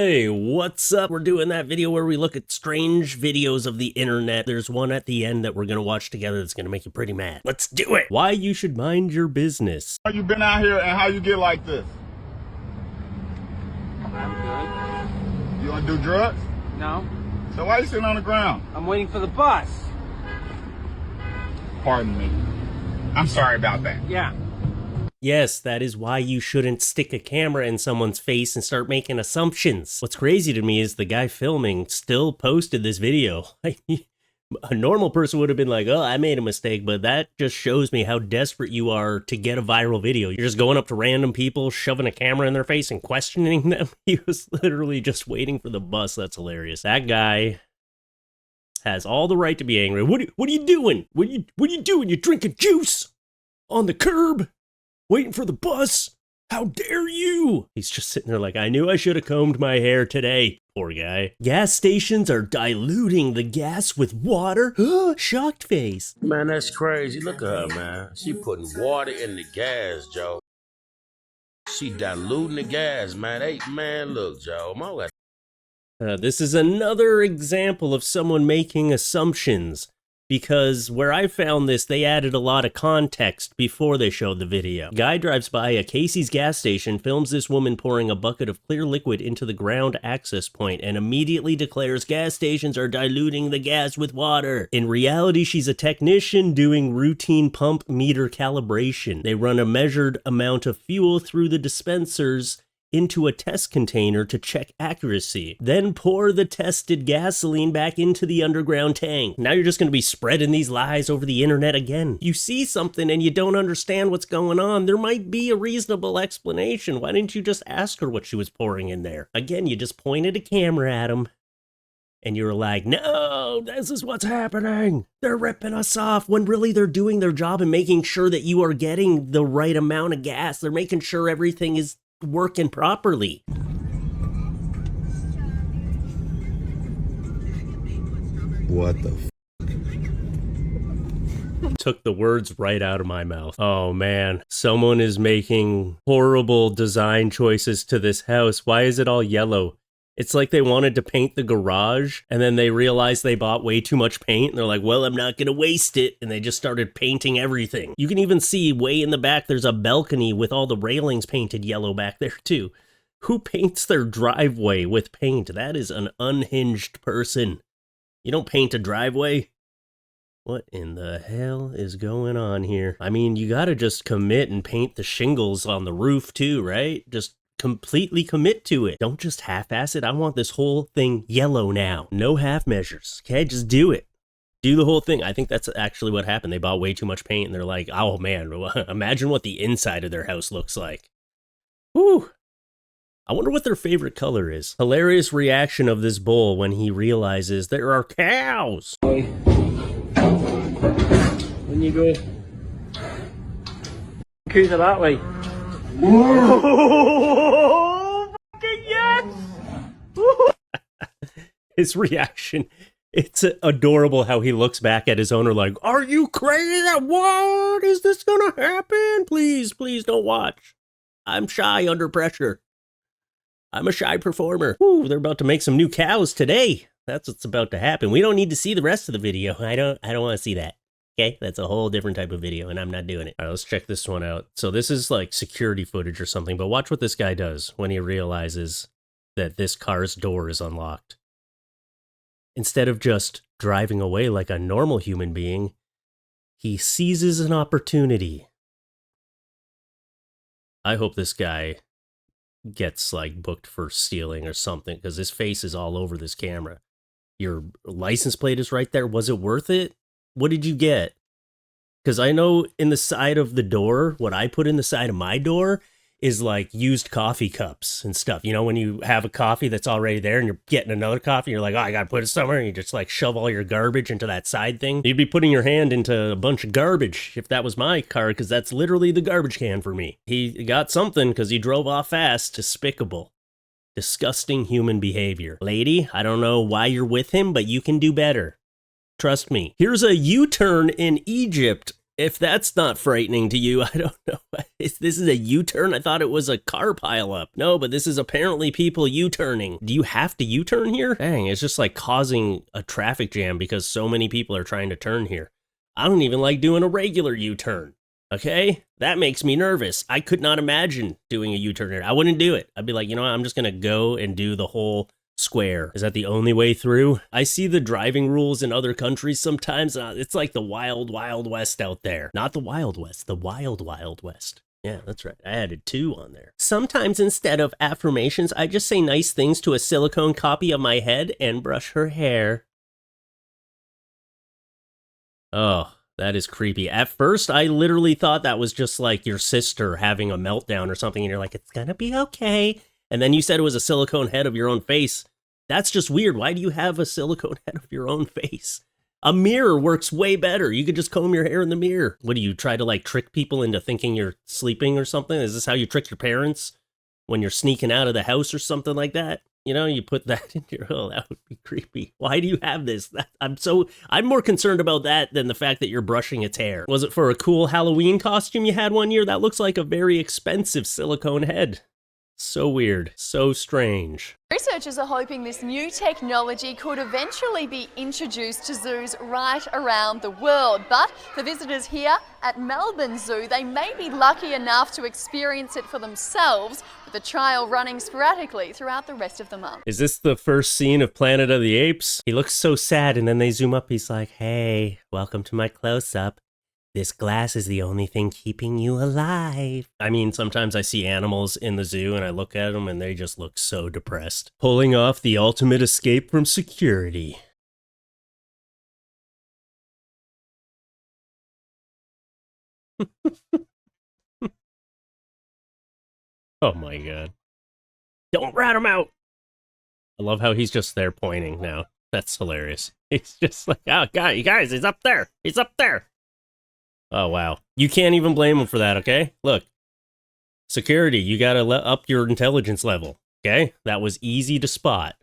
Hey, what's up? We're doing that video where we look at strange videos of the internet. There's one at the end that we're gonna watch together that's gonna make you pretty mad. Let's do it! Why you should mind your business. How you been out here and how you get like this? I'm good. You wanna do drugs? No. So why you sitting on the ground? I'm waiting for the bus. Pardon me. I'm sorry about that. Yeah. Yes, that is why you shouldn't stick a camera in someone's face and start making assumptions. What's crazy to me is the guy filming still posted this video. A normal person would have been like, oh, I made a mistake, but that just shows me how desperate you are to get a viral video. You're just going up to random people, shoving a camera in their face and questioning them. He was literally just waiting for the bus. That's hilarious. That guy has all the right to be angry. What are you doing? What are you doing? You're drinking juice on the curb? Waiting for the bus? How dare you? He's just sitting there like, I knew I should have combed my hair today. Poor guy. Gas stations are diluting the gas with water. Shocked face. Man, that's crazy. Look at her, man. She putting water in the gas, Joe. She diluting the gas, man. Hey, man, look, Joe. This is another example of someone making assumptions. Because where I found this, they added a lot of context before they showed the video. Guy drives by a Casey's gas station, films this woman pouring a bucket of clear liquid into the ground access point, and immediately declares gas stations are diluting the gas with water. In reality, she's a technician doing routine pump meter calibration. They run a measured amount of fuel through the dispensers into a test container to check accuracy. Then pour the tested gasoline back into the underground tank. Now you're just going to be spreading these lies over the internet again. You see something and you don't understand what's going on, there might be a reasonable explanation. Why didn't you just ask her what she was pouring in there? Again, you just pointed a camera at him and you were like, no, this is what's happening. They're ripping us off, when really they're doing their job and making sure that you are getting the right amount of gas. They're making sure everything is working properly. What the Took the words right out of my mouth. Oh man, someone is making horrible design choices to this house. Why is it all yellow? It's like they wanted to paint the garage and then they realized they bought way too much paint and they're like, well, I'm not gonna waste it. And they just started painting everything. You can even see way in the back, there's a balcony with all the railings painted yellow back there too. Who paints their driveway with paint? That is an unhinged person. You don't paint a driveway? What in the hell is going on here? I mean, you gotta just commit and paint the shingles on the roof too, right? Just completely commit to it. Don't just half-ass it. I want this whole thing yellow now. No half measures. Okay, just do it. Do the whole thing. I think that's actually what happened. They bought way too much paint and they're like, oh man, imagine what the inside of their house looks like. Whew. I wonder what their favorite color is. Hilarious reaction of this bull when he realizes there are cows. When you go, coos are that way. Whoa! Fucking yes! His reaction, it's adorable how he looks back at his owner like, are you crazy? What is this gonna happen? Please, please don't watch. I'm shy under pressure. I'm a shy performer. Ooh, they're about to make some new cows today. That's what's about to happen. We don't need to see the rest of the video. I don't want to see that. Okay, that's a whole different type of video, and I'm not doing it. All right, let's check this one out. So this is like security footage or something, but watch what this guy does when he realizes that this car's door is unlocked. Instead of just driving away like a normal human being, he seizes an opportunity. I hope this guy gets like booked for stealing or something, because his face is all over this camera. Your license plate is right there. Was it worth it? What did you get? Because I know in the side of the door, what I put in the side of my door is like used coffee cups and stuff. You know, when you have a coffee that's already there and you're getting another coffee, you're like, oh, I got to put it somewhere. And you just like shove all your garbage into that side thing. You'd be putting your hand into a bunch of garbage if that was my car, because that's literally the garbage can for me. He got something because he drove off fast. Despicable. Disgusting human behavior. Lady, I don't know why you're with him, but you can do better. Trust me. Here's a U-turn in Egypt If that's not frightening to you, I don't know. This is a U-turn? I thought it was a car pileup. No, but this is apparently people U-turning. Do you have to U-turn here? Dang, it's just like causing a traffic jam because so many people are trying to turn here. I don't even like doing a regular U-turn. Okay? That makes me nervous. I could not imagine doing a U-turn here. I wouldn't do it. I'd be like, you know what? I'm just gonna go and do the whole square. Is that the only way through? I see the driving rules in other countries sometimes. It's like the wild, wild west out there. Not the Wild West, the wild, wild west. Yeah, that's right. I added 2 on there. Sometimes instead of affirmations, I just say nice things to a silicone copy of my head and brush her hair. Oh, that is creepy. At first, I literally thought that was just like your sister having a meltdown or something, and you're like, it's gonna be okay. And then you said it was a silicone head of your own face. That's just weird. Why do you have a silicone head of your own face? A mirror works way better. You could just comb your hair in the mirror. What do you try to like trick people into thinking you're sleeping or something? Is this how you trick your parents when you're sneaking out of the house or something like that? You know, you put that in your, oh, that would be creepy. Why do you have this? I'm more concerned about that than the fact that you're brushing its hair. Was it for a cool Halloween costume you had one year? That looks like a very expensive silicone head. So weird, so strange. Researchers are hoping this new technology could eventually be introduced to zoos right around the world. But for visitors here at Melbourne Zoo, they may be lucky enough to experience it for themselves, with the trial running sporadically throughout the rest of the month. Is this the first scene of Planet of the Apes? He looks so sad, and then they zoom up. He's like, hey, welcome to my close-up. This glass is the only thing keeping you alive. I mean, sometimes I see animals in the zoo and I look at them and they just look so depressed. Pulling off the ultimate escape from security. Oh my god. Don't rat him out! I love how he's just there pointing now. That's hilarious. He's just like, oh god, you guys, he's up there! He's up there! Oh, wow. You can't even blame him for that, okay? Look. Security, you gotta up your intelligence level, okay? That was easy to spot.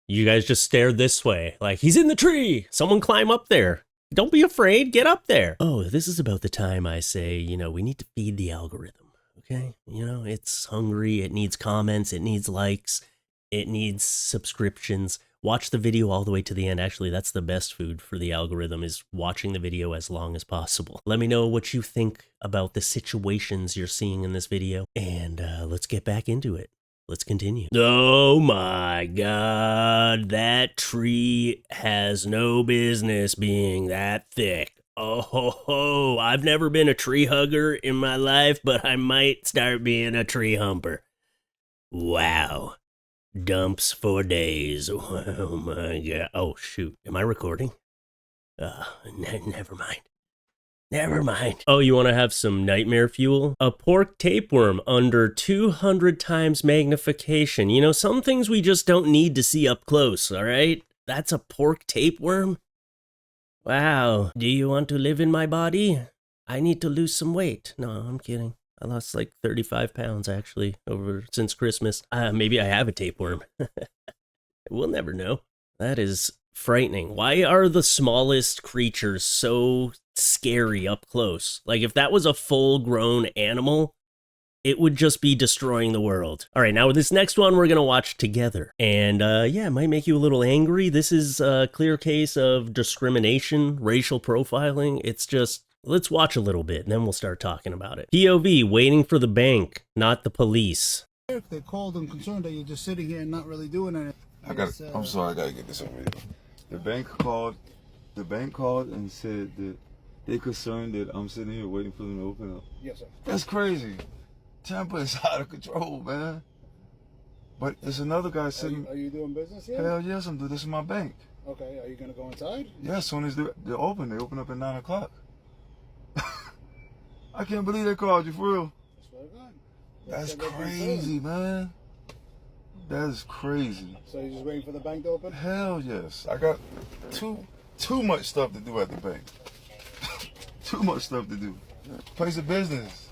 You guys just stared this way, like, he's in the tree! Someone climb up there. Don't be afraid, get up there. Oh, this is about the time I say, you know, we need to feed the algorithm, okay? You know, it's hungry, it needs comments, it needs likes, it needs subscriptions. Watch the video all the way to the end. Actually, that's the best food for the algorithm, is watching the video as long as possible. Let me know what you think about the situations you're seeing in this video, and let's get back into it. Let's continue. Oh my god, that tree has no business being that thick. Oh ho ho, I've never been a tree hugger in my life, but I might start being a tree humper. Wow. Dumps for days. Oh my god. Oh shoot. Am I recording? Never mind. Never mind. Oh, you want to have some nightmare fuel? A pork tapeworm under 200 times magnification. You know, some things we just don't need to see up close, alright? That's a pork tapeworm? Wow. Do you want to live in my body? I need to lose some weight. No, I'm kidding. I lost like 35 pounds actually since Christmas. Maybe I have a tapeworm. We'll never know. That is frightening. Why are the smallest creatures so scary up close? Like if that was a full-grown animal, it would just be destroying the world. All right, now with this next one, we're gonna watch together. And yeah, it might make you a little angry. This is a clear case of discrimination, racial profiling. It's just, let's watch a little bit and then we'll start talking about it. POV, waiting for the bank, not the police. They called and concerned that you're just sitting here and not really doing anything. I'm sorry, I gotta get this on video. The bank called and said that they concerned that I'm sitting here waiting for them to open up. Yes, sir. That's crazy. Tampa is out of control, man. But it's another guy sitting. Are you doing business here? Hell yes, I'm doing. This is my bank. Okay, are you gonna go inside? Yeah, as soon as they're open, they open up at 9 o'clock. I can't believe they called you, for real. I swear to God. That's crazy, man. That is crazy. So you're just waiting for the bank to open? Hell yes. I got too much stuff to do at the bank. Too much stuff to do. Place of business.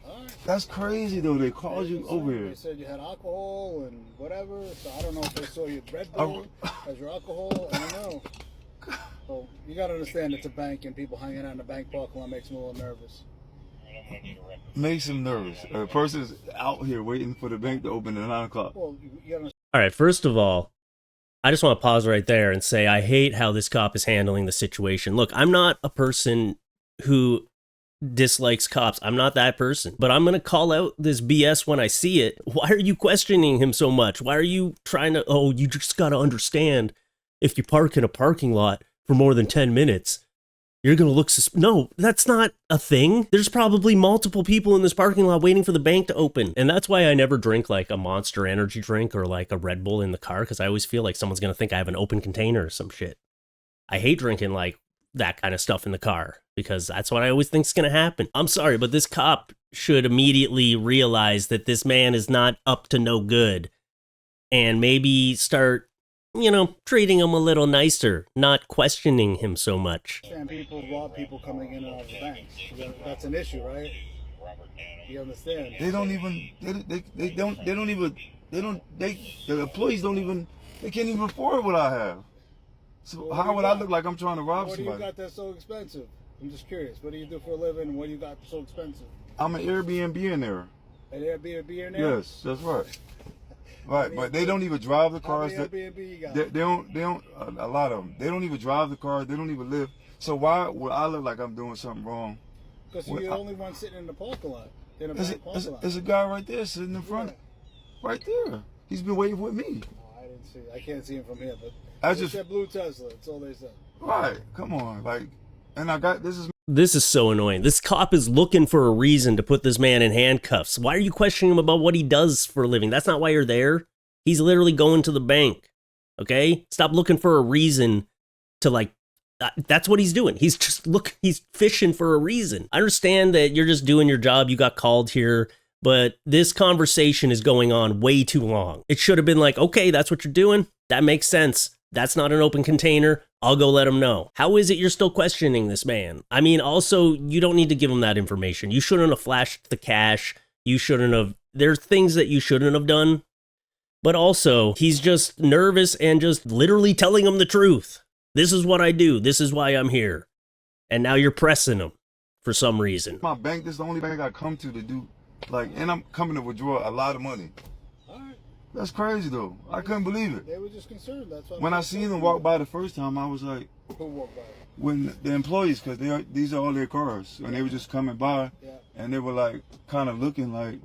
All right. That's crazy though. They called you over here. They said you had alcohol and whatever. So I don't know if they saw your Red Bull as your alcohol. I don't know. Well, you gotta understand it's a bank and people hanging out in the bank parking lot makes them a little nervous. Makes him nervous. A person's out here waiting for the bank to open at 9 o'clock. Well, you gotta All right, first of all, I just want to pause right there and say I hate how this cop is handling the situation. Look, I'm not a person who dislikes cops. I'm not that person. But I'm going to call out this BS when I see it. Why are you questioning him so much? Why are you trying to, oh, you just got to understand if you park in a parking lot for more than 10 minutes, you're going to look no, that's not a thing. There's probably multiple people in this parking lot waiting for the bank to open. And that's why I never drink like a Monster energy drink or like a Red Bull in the car, because I always feel like someone's going to think I have an open container or some shit. I hate drinking like that kind of stuff in the car because that's what I always think is going to happen. I'm sorry, but this cop should immediately realize that this man is not up to no good and maybe start, you know, treating him a little nicer, not questioning him so much. understand people rob people coming in and out of the banks. That's an issue, right? You understand? They don't even, the employees don't even, they can't even afford what I have. So Well, how would I look like I'm trying to rob What do you somebody? got that's so expensive? I'm just curious. What do you do for a living? What do you got so expensive? I'm an Airbnb in there. An Airbnb in there? Yes, that's right. Right, but they don't even drive the How cars. many Airbnb you got? They don't, a lot of them. They don't even drive the car. They don't even live. So why would I look like I'm doing something wrong? Because you're the only one sitting in the parking lot. In a There's bank parking lot. a guy right there sitting in front. Right there. He's been waiting with me. Oh, I didn't see. I can't see him from here, but I they just, said blue Tesla. That's all they said. right, come on. Like, and I got, This is so annoying. This cop is looking for a reason to put this man in handcuffs. Why are you questioning him about what he does for a living? That's not why you're there. He's literally going to the bank. Okay? Stop looking for a reason to like, that's what he's doing. He's fishing for a reason. I understand that you're just doing your job. You got called here, but this conversation is going on way too long. It should have been like, okay, that's what you're doing. That makes sense. That's not an open container. I'll go let him know. How is it you're still questioning this man? I mean, also, you don't need to give him that information. You shouldn't have flashed the cash. You shouldn't have. There's things that you shouldn't have done. But also, he's just nervous and just literally telling him the truth. This is what I do. This is why I'm here. And now you're pressing him for some reason. my bank, this is the only bank I come to do, like, and I'm coming to withdraw a lot of money. All right. That's crazy though. I couldn't believe it. They were just concerned. That's why. When I seen them walk by the first time, I was like, Who walked by? when the employees, because these are all their cars, and they were just coming by, Yeah. and they were like, kind of looking like,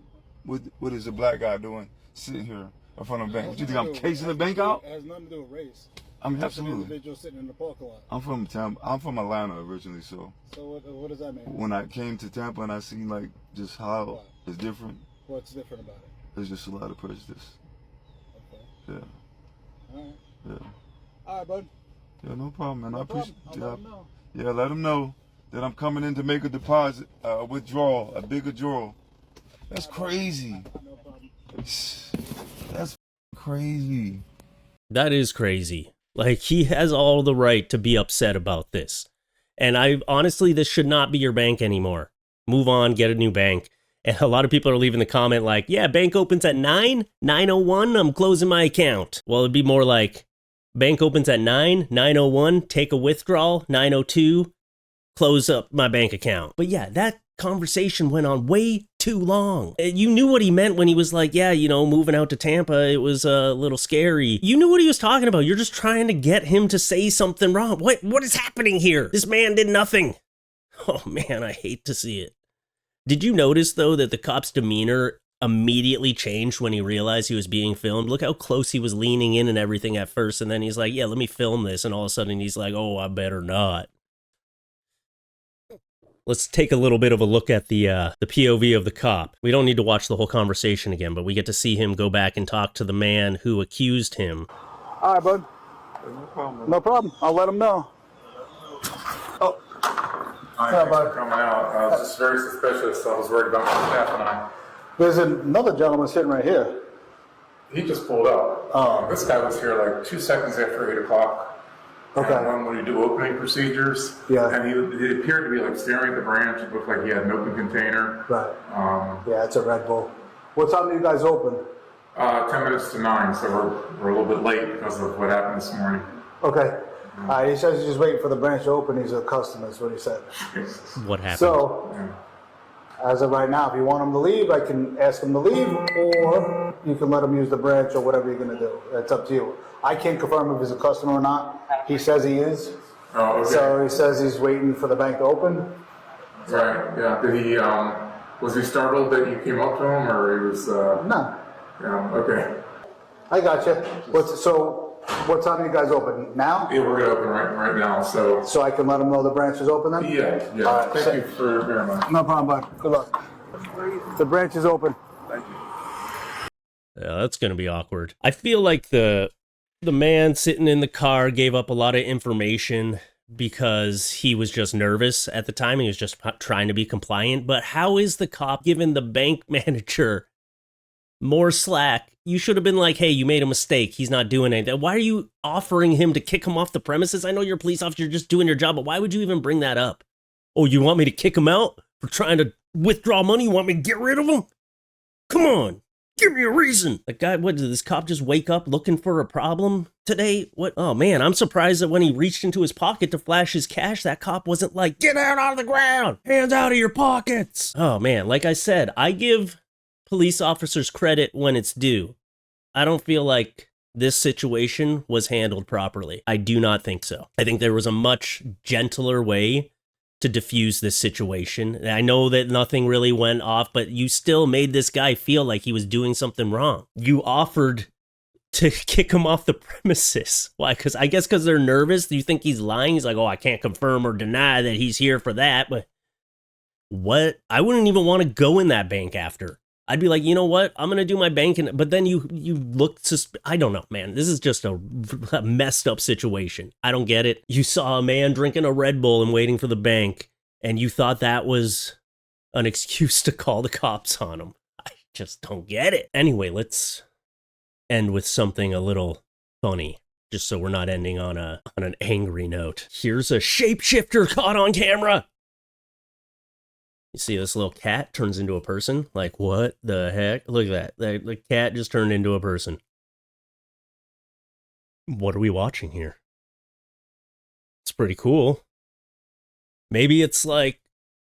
what is a black guy doing sitting here in front of the bank? What you think I'm casing the bank out? It has nothing to do with race. I mean, Just an absolutely. individual sitting in the parking lot. I'm from Tampa. I'm from Atlanta originally, so So what does that mean? when I came to Tampa and I seen like just how it's different, What's different about it? there's just a lot of prejudice. Okay. Yeah, All right. yeah, All right, bud. yeah. No problem, man. No I appreciate. problem. I'll let them know. Yeah, let them know that I'm coming in to make a deposit, a withdrawal, a big withdrawal. That's crazy. No problem. That's crazy. That is crazy. Like, he has all the right to be upset about this. And honestly, this should not be your bank anymore. Move on, get a new bank. And a lot of people are leaving the comment like, yeah, bank opens at 9:01, I'm closing my account. Well, it'd be more like, bank opens at 9:01, take a withdrawal, 9:02, close up my bank account. But yeah, that conversation went on way too long. You knew what he meant when he was like, yeah, you know, moving out to Tampa, it was a little scary. You knew what he was talking about. You're just trying to get him to say something wrong. What is happening here? This man did nothing. Oh man, I hate to see it. Did you notice though that the cop's demeanor immediately changed when he realized he was being filmed? Look how close he was leaning in and everything at first, and then he's like, yeah, let me film this, and all of a sudden he's like, oh, I better not. Let's take a little bit of a look at the POV of the cop. We don't need to watch the whole conversation again, but we get to see him go back and talk to the man who accused him. All right, bud. No problem. No problem. I'll let them know. Oh. Thanks for coming out. It's just very suspicious. I was worried about my staff and I. There's another gentleman sitting right here. He just pulled up. Oh. This guy was here like 2 seconds after 8 o'clock. Okay. And when we do opening procedures. Yeah. And he appeared to be like staring at the branch. It looked like he had an open container. Right. Um, Yeah, it's a Red Bull. What time do you guys open? 10 minutes to 9, so we're a little bit late because of what happened this morning. Okay. He says he's just waiting for the branch to open. He's a customer, is what he said. What happened? So, as of right now, if you want him to leave, I can ask him to leave, or you can let him use the branch or whatever you're going to do. It's up to you. I can't confirm if he's a customer or not. He says he is. Oh, okay. So he says he's waiting for the bank to open. Right, yeah. Did he, was he startled that you came up to him, or he was, No, yeah, okay. I got you. What time are you guys open? Now? Yeah, we're gonna open right now, so. So I can let him know the branch is open then? Yeah, yeah. All right, Thank you for very much. No problem, bud. Good luck. The branch is open. Thank you. Yeah, that's gonna be awkward. I feel like the man sitting in the car gave up a lot of information because he was just nervous at the time. He was just trying to be compliant. But how is the cop giving the bank manager more slack? You should have been like, hey, you made a mistake. He's not doing anything. Why are you offering him to kick him off the premises? I know you're a police officer, you're just doing your job, but why would you even bring that up? Oh, you want me to kick him out for trying to withdraw money? You want me to get rid of him? Come on, give me a reason. Like, guy, what, did this cop just wake up looking for a problem today? What? Oh man, I'm surprised that when he reached into his pocket to flash his cash, that cop wasn't like, get out of the ground, hands out of your pockets. Oh man, like I said, I give police officers credit when it's due. I don't feel like this situation was handled properly. I do not think so. I think there was a much gentler way to diffuse this situation. I know that nothing really went off, but you still made this guy feel like he was doing something wrong. You offered to kick him off the premises. Why? Because I guess because they're nervous. Do you think he's lying? He's like, oh, I can't confirm or deny that he's here for that. But what? I wouldn't even want to go in that bank after. I'd be like, you know what? I'm going to do my banking. But then you look, I don't know, man. This is just a messed up situation. I don't get it. You saw a man drinking a Red Bull and waiting for the bank, and you thought that was an excuse to call the cops on him. I just don't get it. Anyway, let's end with something a little funny, just so we're not ending on an angry note. Here's a shapeshifter caught on camera. You see this little cat turns into a person? Like, what the heck? Look at that. The cat just turned into a person. What are we watching here? It's pretty cool. Maybe it's like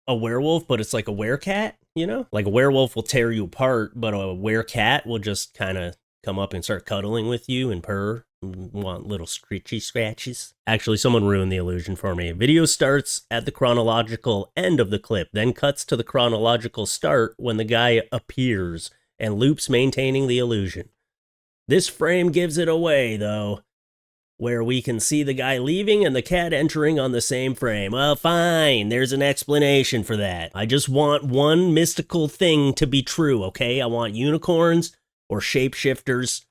a werewolf, but it's like a werecat, you know? Like a werewolf will tear you apart, but a werecat will just kind of come up and start cuddling with you and purr. Want little screechy scratches. Actually, someone ruined the illusion for me. Video starts at the chronological end of the clip, then cuts to the chronological start when the guy appears, and loops maintaining the illusion. This frame gives it away, though, where we can see the guy leaving and the cat entering on the same frame. Well, fine, there's an explanation for that. I just want one mystical thing to be true, okay? I want unicorns or shapeshifters.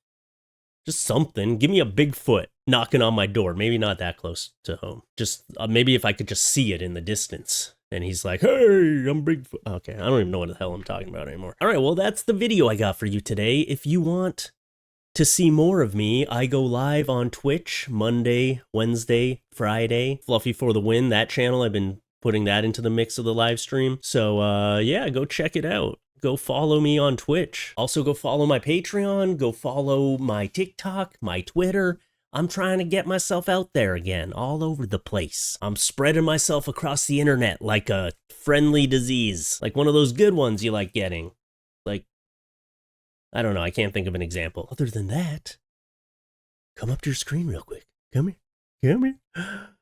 Just something. Give me a Bigfoot knocking on my door. Maybe not that close to home. Just maybe if I could just see it in the distance. And he's like, hey, I'm Bigfoot. Okay, I don't even know what the hell I'm talking about anymore. All right, well, that's the video I got for you today. If you want to see more of me, I go live on Twitch Monday, Wednesday, Friday. Fluffy for the win, that channel. I've been putting that into the mix of the live stream. So, yeah, go check it out. Go follow me on Twitch. Also, go follow my Patreon. Go follow my TikTok, my Twitter. I'm trying to get myself out there again, all over the place. I'm spreading myself across the internet like a friendly disease. Like one of those good ones you like getting. Like, I don't know, I can't think of an example. Other than that, come up to your screen real quick. Come here. Come here.